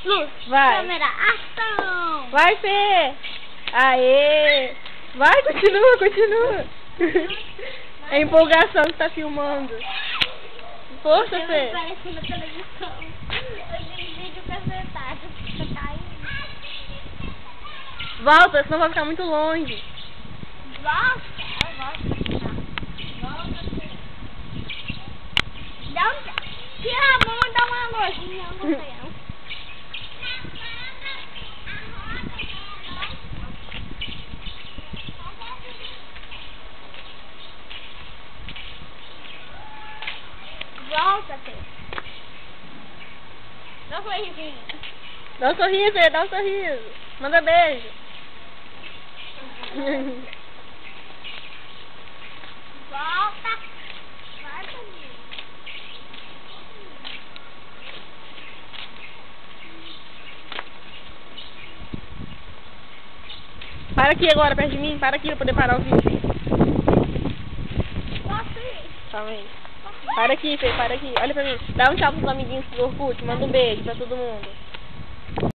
Luz, vai. câmera, ação! Vai, Fê! Aê! Vai, continua. É empolgação que tá filmando. Força, Fê! Parece na televisão. Eu vi vídeo casetado. Tá caindo. Volta, senão vai ficar muito longe. Volta. Tira a mão e dá uma lojinha. Não sei não. Volta, Fê. Dá um sorrisinho. Dá um sorriso, Fê, dá um sorriso. Manda beijo. Volta. Vai comigo. Para aqui agora, perto de mim. Para aqui pra poder parar o vídeo. Posso ir? Calma aí. Para aqui, Fê, para aqui. Olha pra mim. Dá um tchau pros amiguinhos do Orkut. Manda um beijo pra todo mundo.